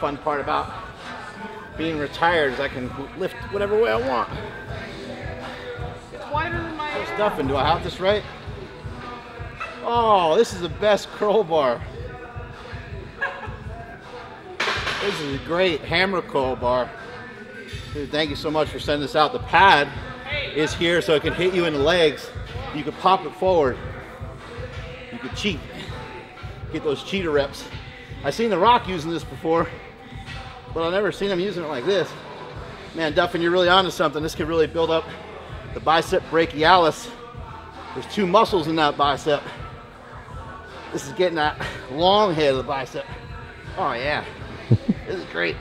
fun part about being retired is I can lift whatever way I want. It's wider than my What's Duffin? Do I have this right? Oh, this is the best curl bar. This is a great hammer curl bar. Dude, thank you so much for sending this out. The pad is here so it can hit you in the legs. You can pop it forward. You can cheat. Get those cheater reps. I've seen The Rock using this before, but I've never seen him using it like this. Man, Duffin, you're really onto something. This could really build up the bicep brachialis. There's two muscles in that bicep. This is getting that long head of the bicep. Oh yeah, this is great.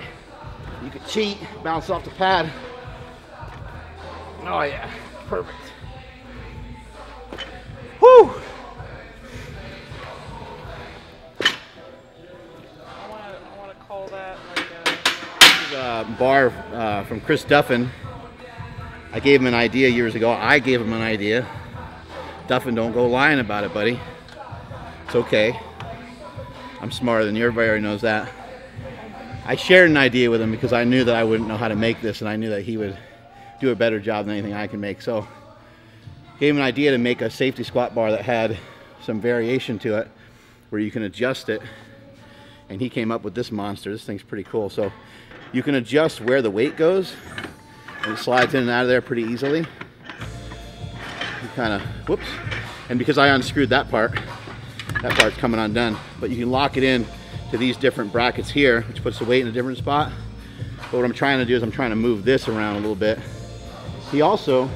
You could cheat, bounce off the pad. Oh yeah, perfect. Whew. I want to call that like This is a bar from Chris Duffin. I gave him an idea years ago. I gave him an idea. Duffin, don't go lying about it, buddy. It's okay. I'm smarter than you. Everybody already knows that. I shared an idea with him because I knew that I wouldn't know how to make this, and I knew that he would do a better job than anything I can make. So gave him an idea to make a safety squat bar that had some variation to it where you can adjust it, and he came up with this monster. This thing's pretty cool. So you can adjust where the weight goes, and it slides in and out of there pretty easily. You kind of, whoops. And because I unscrewed that part's coming undone. But you can lock it in to these different brackets here, which puts the weight in a different spot. But what I'm trying to do is I'm trying to move this around a little bit. He also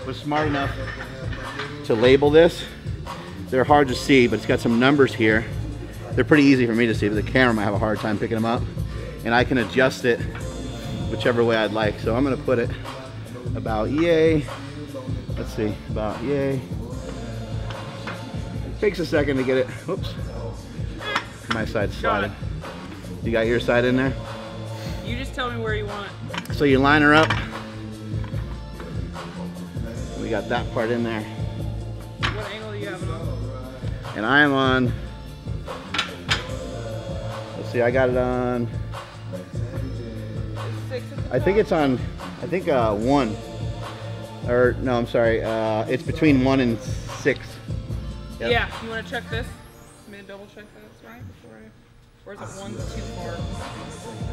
was smart enough to label this. They're hard to see, but it's got some numbers here. They're pretty easy for me to see, but the camera might have a hard time picking them up. And I can adjust it whichever way I'd like. So I'm gonna put it about yay. Let's see, about yay. Takes a second to get it. Whoops. My side's sliding. You got your side in there? You just tell me where you want it. So you line her up. We got that part in there. What angle do you have it on? And I am on, let's see, I got it on, I think it's on, I think 1. Or, no, I'm sorry, it's between 1 and 6. Yep. Yeah, you want to check this? Let me double check that it's right before or is it 1 too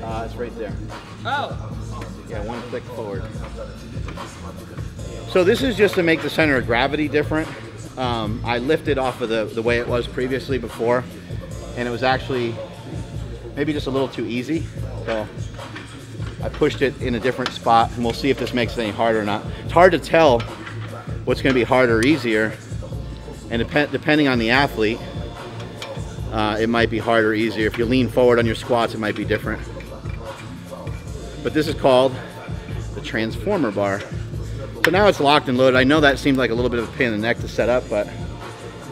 far? It's right there. Oh. Yeah, 1 click forward. So this is just to make the center of gravity different. I lifted off of the way it was previously before, and it was actually maybe just a little too easy. So I pushed it in a different spot, and we'll see if this makes it any harder or not. It's hard to tell what's going to be harder or easier, and depending on the athlete, it might be harder or easier. If you lean forward on your squats, it might be different. But this is called the Transformer bar. So now it's locked and loaded. I know that seemed like a little bit of a pain in the neck to set up, but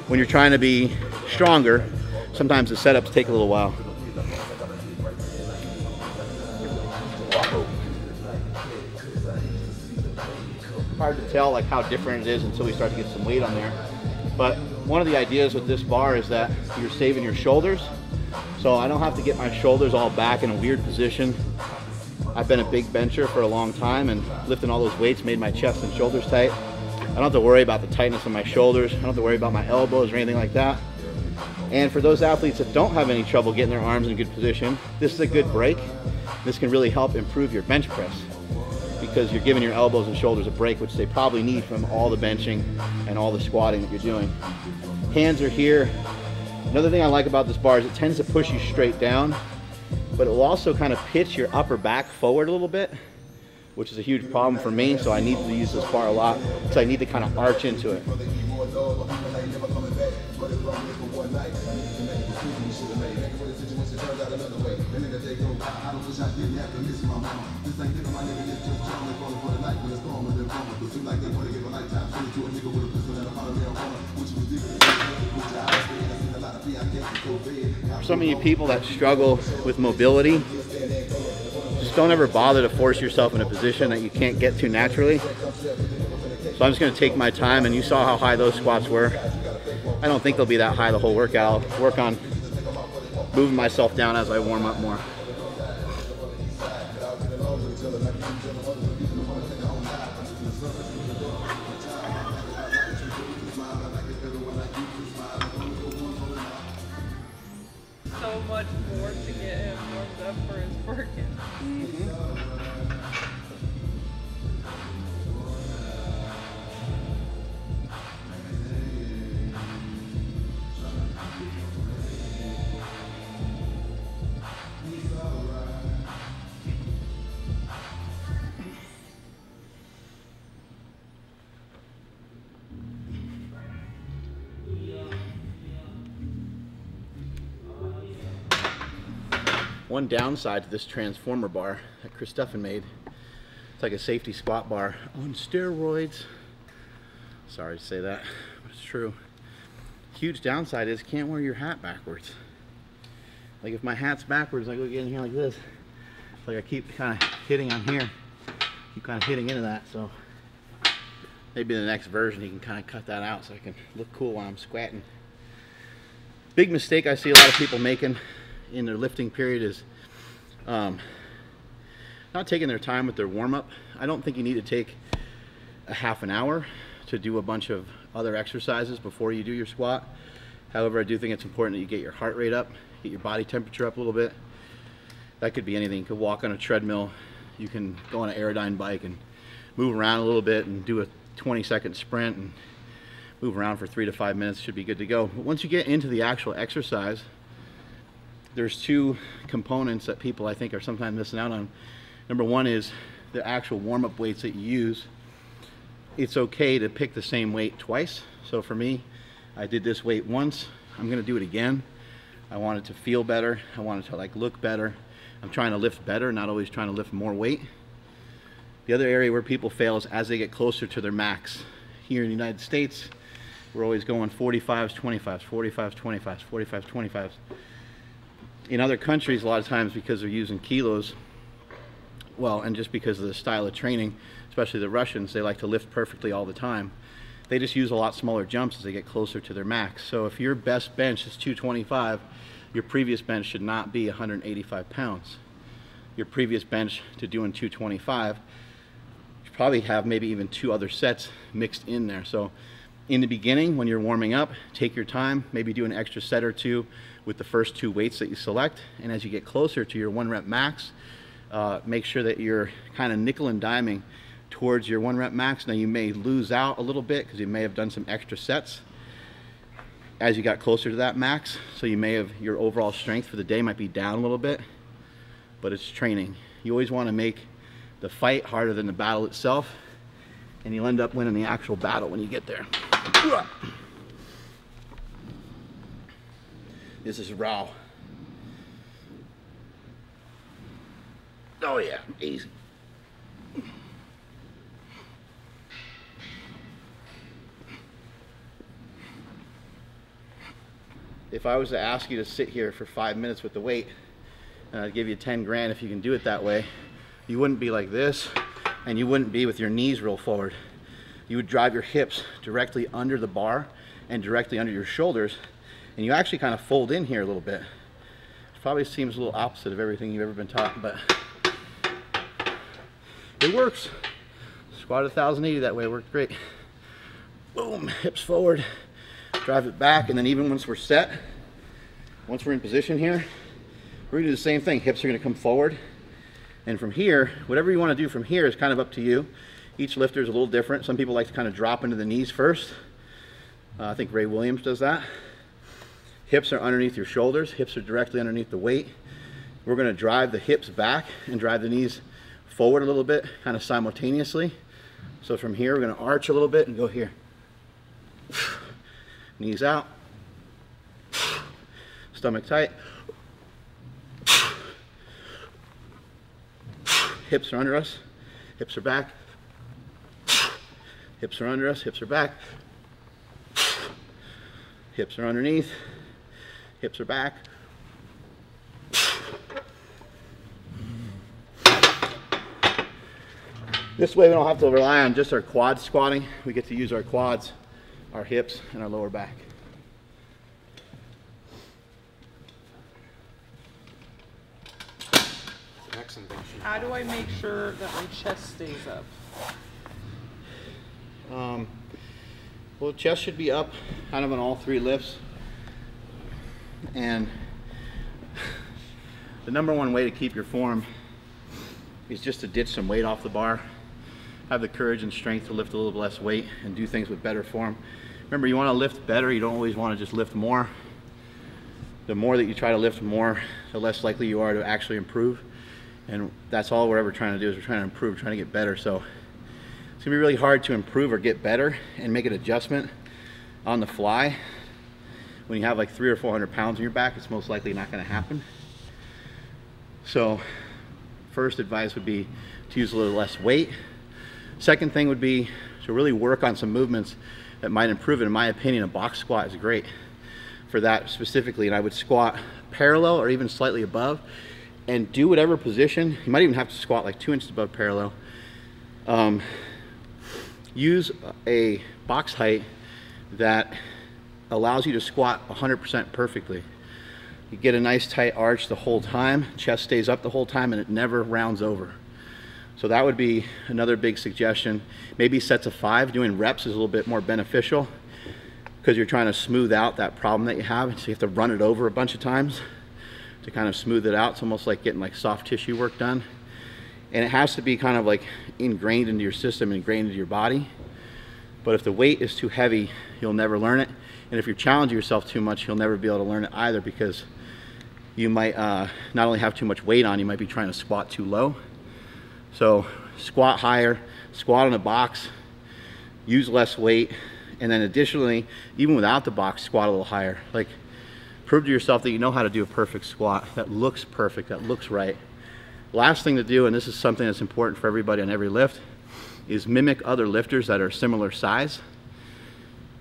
when you're trying to be stronger, sometimes the setups take a little while. Hard to tell like how different it is until we start to get some weight on there. But one of the ideas with this bar is that you're saving your shoulders. So I don't have to get my shoulders all back in a weird position. I've been a big bencher for a long time, and lifting all those weights made my chest and shoulders tight. I don't have to worry about the tightness of my shoulders. I don't have to worry about my elbows or anything like that. And for those athletes that don't have any trouble getting their arms in a good position, this is a good break. This can really help improve your bench press because you're giving your elbows and shoulders a break, which they probably need from all the benching and all the squatting that you're doing. Hands are here. Another thing I like about this bar is it tends to push you straight down, but it will also kind of pitch your upper back forward a little bit, which is a huge problem for me. So I need to use this bar a lot because I need to kind of arch into it. For some of you people that struggle with mobility, just don't ever bother to force yourself in a position that you can't get to naturally. So I'm just going to take my time, and you saw how high those squats were. I don't think they'll be that high the whole workout. I'll work on moving myself down as I warm up more. So much more to get him warmed up for his workout. One downside to this transformer bar that Chris Duffin made, it's like a safety squat bar on steroids. Sorry to say that, but it's true. Huge downside is you can't wear your hat backwards. Like if my hat's backwards, I go get in here like this. It's like I keep kind of hitting on here, keep kind of hitting into that. So maybe in the next version you can kind of cut that out so I can look cool while I'm squatting. Big mistake I see a lot of people making in their lifting period is not taking their time with their warm-up. I don't think you need to take a half an hour to do a bunch of other exercises before you do your squat. However, I do think it's important that you get your heart rate up, get your body temperature up a little bit. That could be anything. You could walk on a treadmill, you can go on an Aerodyne bike and move around a little bit and do a 20-second sprint and move around for 3 to 5 minutes. Should be good to go. But once you get into the actual exercise, there's two components that people I think are sometimes missing out on. Number one is the actual warm-up weights that you use. It's okay to pick the same weight twice. So for me, I did this weight once. I'm gonna do it again. I want it to feel better. I want it to like look better. I'm trying to lift better, not always trying to lift more weight. The other area where people fail is as they get closer to their max. Here in the United States, we're always going 45s, 25s, 45s, 25s, 45s, 25s. In other countries, a lot of times because they're using kilos, well, and just because of the style of training, especially the Russians, they like to lift perfectly all the time. They just use a lot smaller jumps as they get closer to their max. So if your best bench is 225, your previous bench should not be 185 pounds. Your previous bench to doing 225, you probably have maybe even 2 other sets mixed in there. So in the beginning, when you're warming up, take your time, maybe do an extra set or 2 with the first 2 weights that you select. And as you get closer to your 1 rep max, make sure that you're kind of nickel and diming towards your 1 rep max. Now you may lose out a little bit because you may have done some extra sets as you got closer to that max. So you may have, your overall strength for the day might be down a little bit, but it's training. You always want to make the fight harder than the battle itself, and you'll end up winning the actual battle when you get there. This is raw. Oh yeah, easy. If I was to ask you to sit here for 5 minutes with the weight, and I'd give you 10 grand if you can do it that way, you wouldn't be like this, and you wouldn't be with your knees real forward. You would drive your hips directly under the bar and directly under your shoulders, and you actually kind of fold in here a little bit. It probably seems a little opposite of everything you've ever been taught, but it works. Squatted 1,080 that way, worked great. Boom, hips forward, drive it back, and then even once we're set, once we're in position here, we're gonna do the same thing. Hips are gonna come forward, and from here, whatever you wanna do from here is kind of up to you. Each lifter is a little different. Some people like to kind of drop into the knees first. I think Ray Williams does that. Hips are underneath your shoulders. Hips are directly underneath the weight. We're gonna drive the hips back and drive the knees forward a little bit, kind of simultaneously. So from here, we're gonna arch a little bit and go here. Knees out. Stomach tight. Hips are under us. Hips are back. Hips are under us. Hips are back. Hips are underneath. Hips are back. This way we don't have to rely on just our quad squatting. We get to use our quads, our hips, and our lower back. checks and things should. How do I make sure that my chest stays up? Well, chest should be up kind of on all 3 lifts. And the #1 way to keep your form is just to ditch some weight off the bar. Have the courage and strength to lift a little less weight and do things with better form. Remember, you want to lift better. You don't always want to just lift more. The more that you try to lift more, the less likely you are to actually improve. And that's all we're ever trying to do, is we're trying to improve, trying to get better. So it's gonna be really hard to improve or get better and make an adjustment on the fly. When you have like 300 or 400 pounds on your back, it's most likely not gonna happen. So first advice would be to use a little less weight. Second thing would be to really work on some movements that might improve it. In my opinion, a box squat is great for that specifically. And I would squat parallel or even slightly above, and do whatever position. You might even have to squat like 2 inches above parallel. Use a box height that allows you to squat 100% perfectly. You get a nice tight arch the whole time, chest stays up the whole time, and it never rounds over. So that would be another big suggestion. Maybe sets of 5, doing reps is a little bit more beneficial because you're trying to smooth out that problem that you have. So you have to run it over a bunch of times to kind of smooth it out. It's almost like getting like soft tissue work done. And it has to be kind of like ingrained into your system, ingrained into your body. But if the weight is too heavy, you'll never learn it. And if you're challenging yourself too much, you'll never be able to learn it either, because you might not only have too much weight on, you might be trying to squat too low. So squat higher, squat on a box, use less weight, and then additionally, even without the box, squat a little higher. Like, prove to yourself that you know how to do a perfect squat that looks perfect, that looks right. Last thing to do, and this is something that's important for everybody on every lift, is mimic other lifters that are similar size.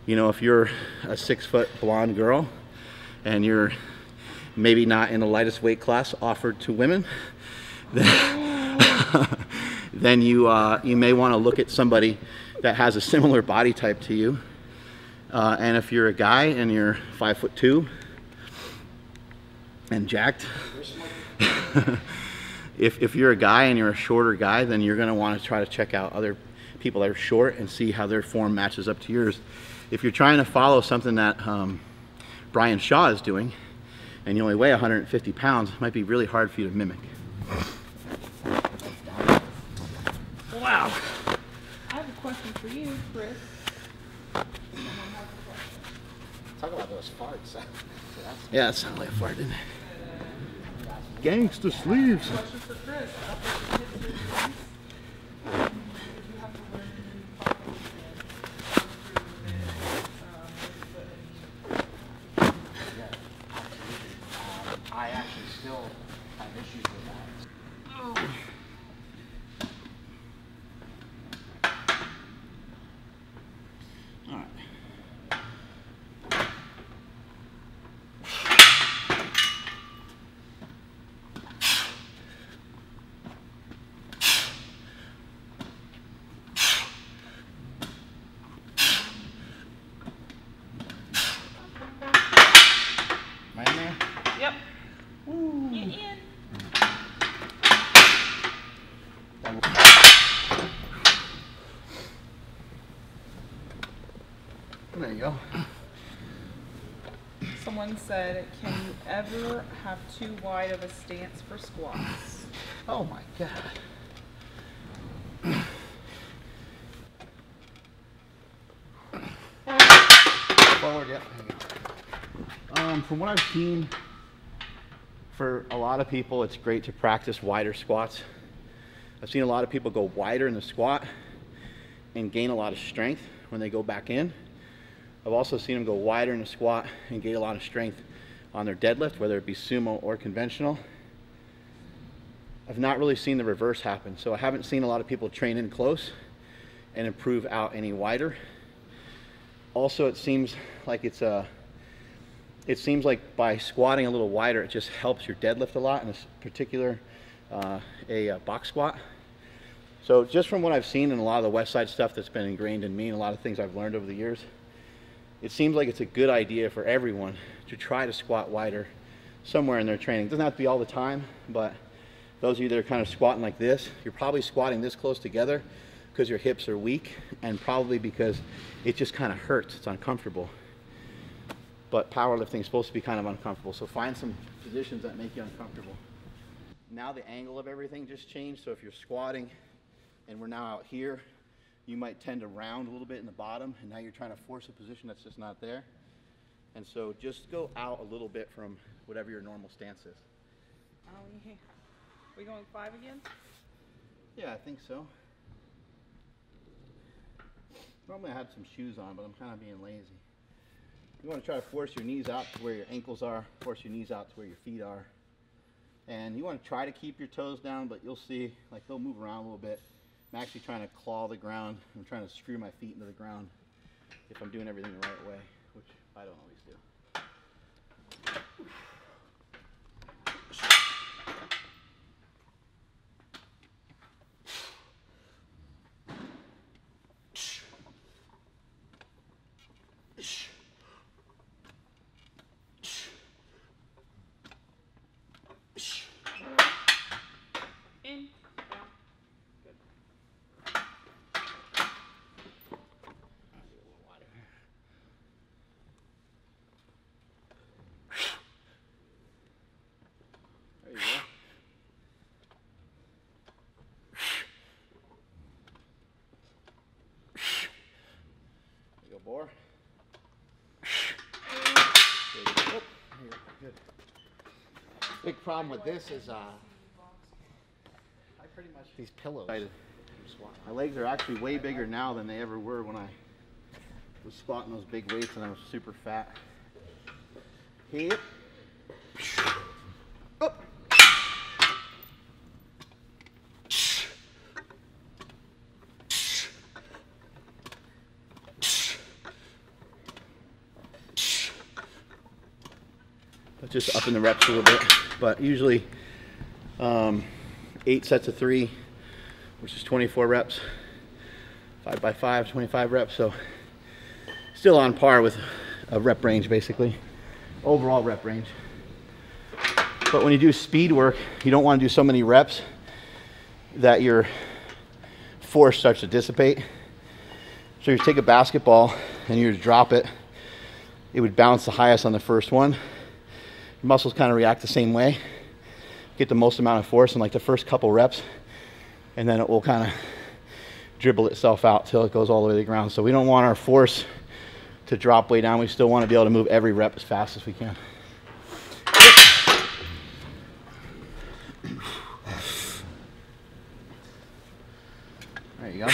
You know, if you're a 6-foot blonde girl and you're maybe not in the lightest weight class offered to women, then you may want to look at somebody that has a similar body type to you. And if you're a guy and you're 5'2" and jacked, if you're a guy and you're a shorter guy, then you're going to want to try to check out other people that are short and see how their form matches up to yours. If you're trying to follow something that Brian Shaw is doing, and you only weigh 150 pounds, it might be really hard for you to mimic. Wow. I have a question for you, Chris. Talk about those farts. Yeah, that sounded like a fart, didn't it? Gangsta sleeves. Question for Chris. I actually still have issues with that. Oh. All right. Am I in there? Yep. Get in. There you go. Someone said, can you ever have too wide of a stance for squats? Oh my God. Forward, yep. From what I've seen, for a lot of people, it's great to practice wider squats. I've seen a lot of people go wider in the squat and gain a lot of strength when they go back in. I've also seen them go wider in the squat and gain a lot of strength on their deadlift, whether it be sumo or conventional. I've not really seen the reverse happen, so I haven't seen a lot of people train in close and improve out any wider. Also, it seems like by squatting a little wider, it just helps your deadlift a lot, in this particular a box squat. So just from what I've seen in a lot of the West Side stuff that's been ingrained in me and a lot of things I've learned over the years, it seems like it's a good idea for everyone to try to squat wider somewhere in their training. It doesn't have to be all the time, but Those of you that are kind of squatting like this, you're probably squatting this close together because your hips are weak, and probably because it just kind of hurts, it's uncomfortable. But powerlifting is supposed to be kind of uncomfortable, so find some positions that make you uncomfortable. Now the angle of everything just changed, so if you're squatting and we're now out here, you might tend to round a little bit in the bottom, and now you're trying to force a position that's just not there. And so just go out a little bit from whatever your normal stance is. Oh, yeah. We going 5 again? Yeah, I think so. Normally I had some shoes on, but I'm kind of being lazy. You want to try to force your knees out to where your ankles are, force your knees out to where your feet are. And you want to try to keep your toes down, but you'll see, like, they'll move around a little bit. I'm actually trying to claw the ground. I'm trying to screw my feet into the ground if I'm doing everything the right way, which I don't always do. In, down, good. There you go. There you go, Boar. There you go. Oh, there you go. Good. Big problem with this is I pretty much these pillows. My legs are actually way bigger now than they ever were when I was squatting those big weights and I was super fat. Hip. Up. Just upping the reps a little bit, but usually 8 sets of 3, which is 24 reps, 5 by 5, 25 reps. So still on par with a rep range, basically, overall rep range. But when you do speed work, you don't want to do so many reps that your force starts to dissipate. So you take a basketball and you drop it, it would bounce the highest on the first one. Your muscles kind of react the same way. Get the most amount of force in like the first couple reps, and then it will kind of dribble itself out till it goes all the way to the ground. So we don't want our force to drop way down. We still want to be able to move every rep as fast as we can. There you go.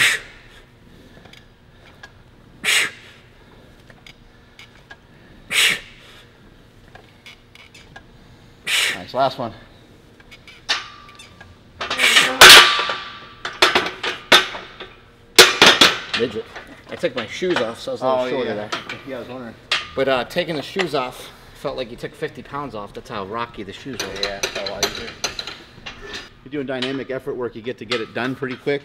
Nice, last one. Midget. I took my shoes off, so I was a little shorter there. Yeah, I was wondering. But taking the shoes off felt like you took 50 pounds off. That's how rocky the shoes were. Yeah, it felt a lot easier. You're doing dynamic effort work, you get to get it done pretty quick.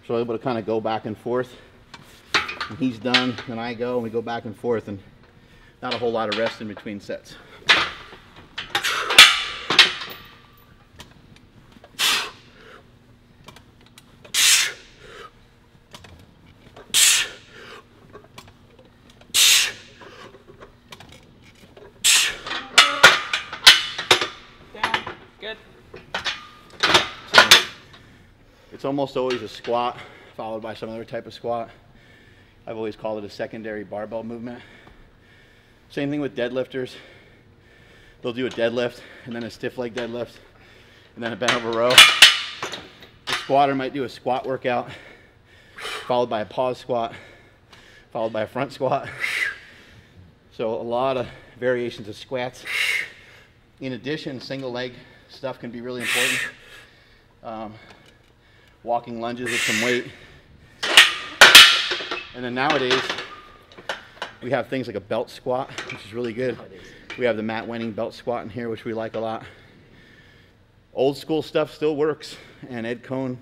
So I'm able to kind of go back and forth. And he's done, and I go, and we go back and forth, and not a whole lot of rest in between sets. Good. It's almost always a squat followed by some other type of squat. I've always called it a secondary barbell movement. Same thing with deadlifters. They'll do a deadlift and then a stiff leg deadlift and then a bent over row. The squatter might do a squat workout followed by a pause squat followed by a front squat. So a lot of variations of squats. In addition, single leg stuff can be really important. Walking lunges with some weight. And then nowadays, we have things like a belt squat, which is really good. We have the Matt Wenning belt squat in here, which we like a lot. Old school stuff still works, and Ed Cohn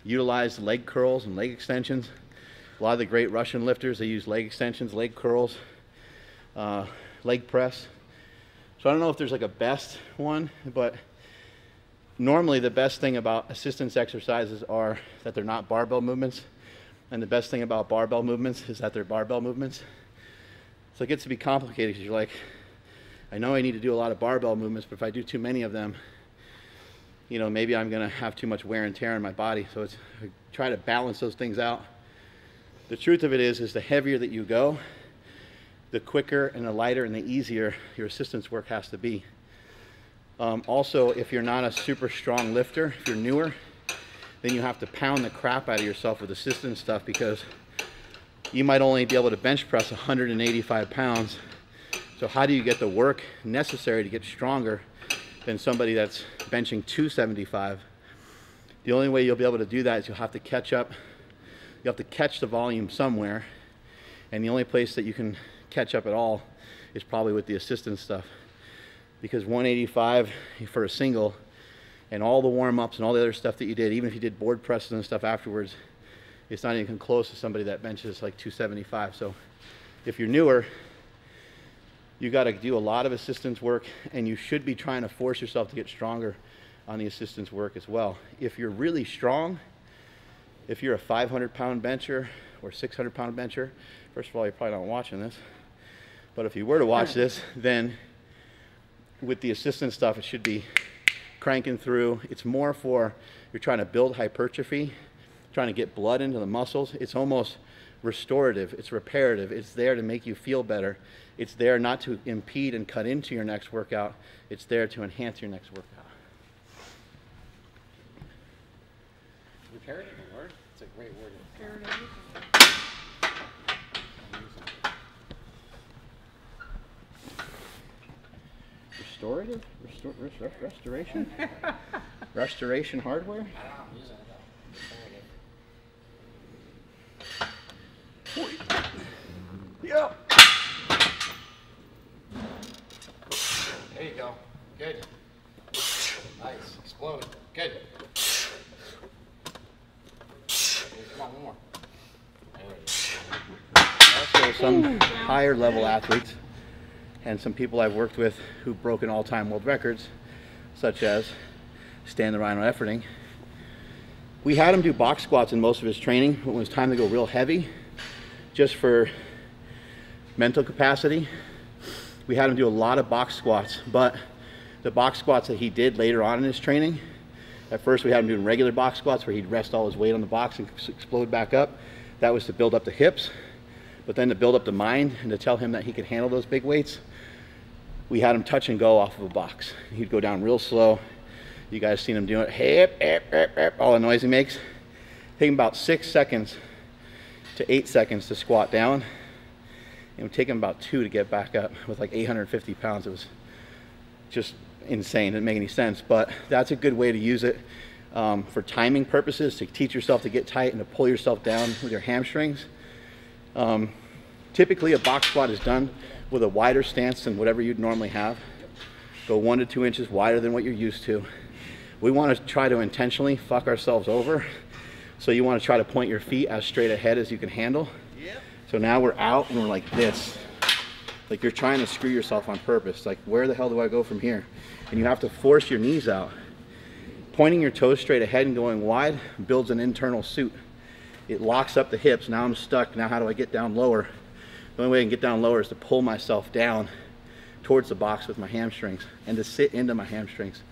utilized leg curls and leg extensions. A lot of the great Russian lifters, they use leg extensions, leg curls, leg press. So I don't know if there's like a best one, but Normally the best thing about assistance exercises are that they're not barbell movements, and the best thing about barbell movements is that they're barbell movements. So it gets to be complicated because you're like, I know I need to do a lot of barbell movements, but if I do too many of them, you know, maybe I'm gonna have too much wear and tear in my body. So it's, I try to balance those things out. The truth of it is the heavier that you go, the quicker and the lighter and the easier your assistance work has to be. Also, if you're not a super strong lifter, if you're newer, then you have to pound the crap out of yourself with assistance stuff, because you might only be able to bench press 185 pounds. So how do you get the work necessary to get stronger than somebody that's benching 275? The only way you'll be able to do that is you'll have to catch up. You have to catch the volume somewhere, and the only place that you can catch up at all is probably with the assistance stuff, because 185 for a single and all the warm-ups and all the other stuff that you did, even if you did board presses and stuff afterwards, it's not even close to somebody that benches like 275. So if you're newer, you got to do a lot of assistance work, and you should be trying to force yourself to get stronger on the assistance work as well. If you're really strong, if you're a 500-pound bencher or 600-pound bencher, first of all, you're probably not watching this, but if you were to watch this, then with the assistance stuff, it should be cranking through. It's more for, you're trying to build hypertrophy, trying to get blood into the muscles. It's almost restorative, it's reparative, it's there to make you feel better. It's there not to impede and cut into your next workout, it's there to enhance your next workout. Reparative a word? It's a great word. Reparative. Restorative? Restoration? Restoration hardware? I don't know, I'm using it though. Yep. There you go. Good. Nice. Explode. Good. Come on, one more. There it is. Also, some higher level athletes and some people I've worked with who've broken all-time world records, such as Stan the Rhino Efforting. We had him do box squats in most of his training when it was time to go real heavy, just for mental capacity. We had him do a lot of box squats, but the box squats that he did later on in his training, at first we had him doing regular box squats where he'd rest all his weight on the box and explode back up. That was to build up the hips, but then to build up the mind and to tell him that he could handle those big weights, we had him touch and go off of a box. He'd go down real slow. You guys seen him doing it, hip, hip, hip, hip, all the noise he makes. Take him about 6 seconds to 8 seconds to squat down. It would take him about 2 to get back up with like 850 pounds. It was just insane, didn't make any sense, but that's a good way to use it for timing purposes, to teach yourself to get tight and to pull yourself down with your hamstrings. Typically a box squat is done with a wider stance than whatever you'd normally have. Go 1 to 2 inches wider than what you're used to. We want to try to intentionally fuck ourselves over. So you want to try to point your feet as straight ahead as you can handle. So now we're out and we're like this. Like you're trying to screw yourself on purpose. Like, where the hell do I go from here? And you have to force your knees out. Pointing your toes straight ahead and going wide builds an internal suit. It locks up the hips. Now I'm stuck. Now how do I get down lower? The only way I can get down lower is to pull myself down towards the box with my hamstrings and to sit into my hamstrings.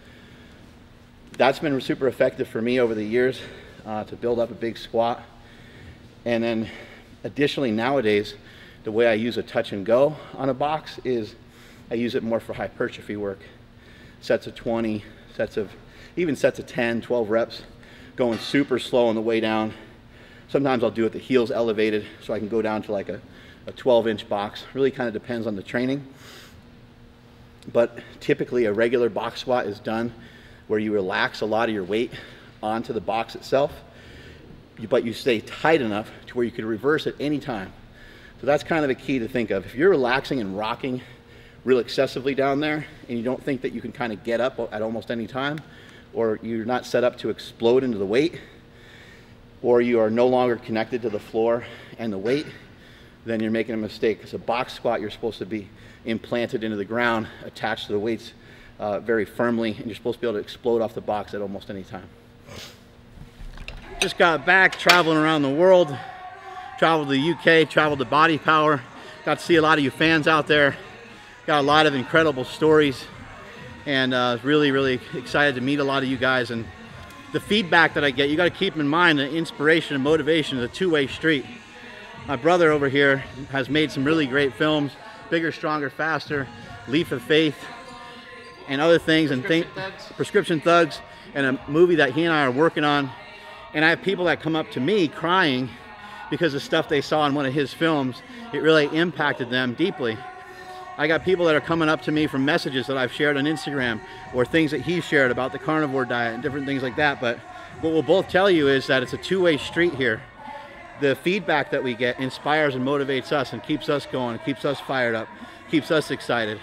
That's been super effective for me over the years to build up a big squat. And then additionally, nowadays, the way I use a touch and go on a box is I use it more for hypertrophy work. Sets of 20, even sets of 10, 12 reps, going super slow on the way down. Sometimes I'll do it the heels elevated so I can go down to like a 12-inch box. Really kind of depends on the training. But typically a regular box squat is done where you relax a lot of your weight onto the box itself, but you stay tight enough to where you can reverse at any time. So that's kind of a key to think of. If you're relaxing and rocking real excessively down there and you don't think that you can kind of get up at almost any time, or you're not set up to explode into the weight, or you are no longer connected to the floor and the weight, then you're making a mistake. Because a box squat, you're supposed to be implanted into the ground, attached to the weights very firmly, and you're supposed to be able to explode off the box at almost any time. Just got back traveling around the world, traveled to the UK, traveled to Body Power, got to see a lot of you fans out there, got a lot of incredible stories, and really excited to meet a lot of you guys. And the feedback that I get, you got to keep in mind that inspiration and motivation is a two-way street. My brother over here has made some really great films, Bigger, Stronger, Faster, Leap of Faith, and other things, Prescription Thugs, and a movie that he and I are working on. And I have people that come up to me crying because of stuff they saw in one of his films. It really impacted them deeply. I got people that are coming up to me from messages that I've shared on Instagram, or things that he shared about the carnivore diet and different things like that. But what we'll both tell you is that it's a two-way street here. The feedback that we get inspires and motivates us and keeps us going, keeps us fired up, keeps us excited.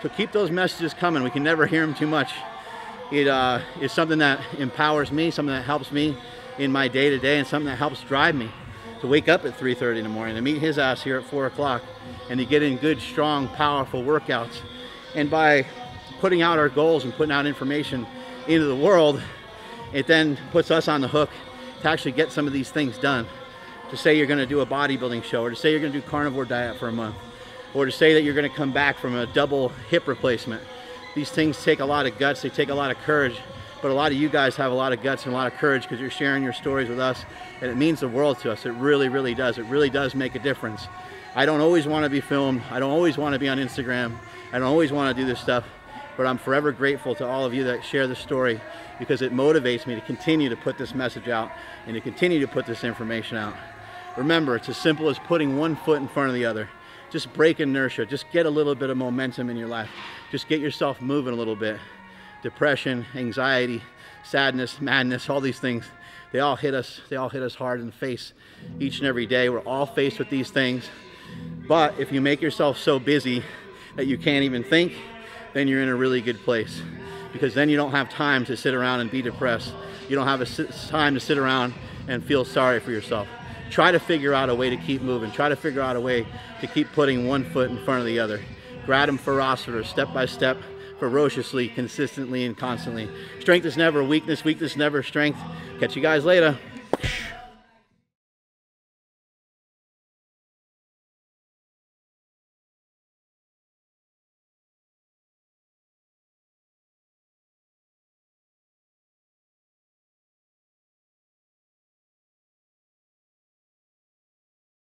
So keep those messages coming. We can never hear them too much. It is something that empowers me, something that helps me in my day-to-day, and something that helps drive me to wake up at 3:30 in the morning, to meet his ass here at 4 o'clock, and to get in good, strong, powerful workouts. And by putting out our goals and putting out information into the world, it then puts us on the hook to actually get some of these things done. To say you're going to do a bodybuilding show, or to say you're going to do carnivore diet for a month, or to say that you're going to come back from a double hip replacement. These things take a lot of guts, they take a lot of courage, but a lot of you guys have a lot of guts and a lot of courage because you're sharing your stories with us, and it means the world to us. It really does. It really does make a difference. I don't always want to be filmed. I don't always want to be on Instagram. I don't always want to do this stuff, but I'm forever grateful to all of you that share the story, because it motivates me to continue to put this message out and to continue to put this information out. Remember, it's as simple as putting one foot in front of the other. Just break inertia. Just get a little bit of momentum in your life. Just get yourself moving a little bit. Depression, anxiety, sadness, madness, all these things, they all hit us. They all hit us hard in the face each and every day. We're all faced with these things. But if you make yourself so busy that you can't even think, then you're in a really good place, because then you don't have time to sit around and be depressed. You don't have time to sit around and feel sorry for yourself. Try to figure out a way to keep moving. Try to figure out a way to keep putting one foot in front of the other. Gradum ferociter, step by step, ferociously, consistently, and constantly. Strength is never weakness, weakness never strength. Catch you guys later.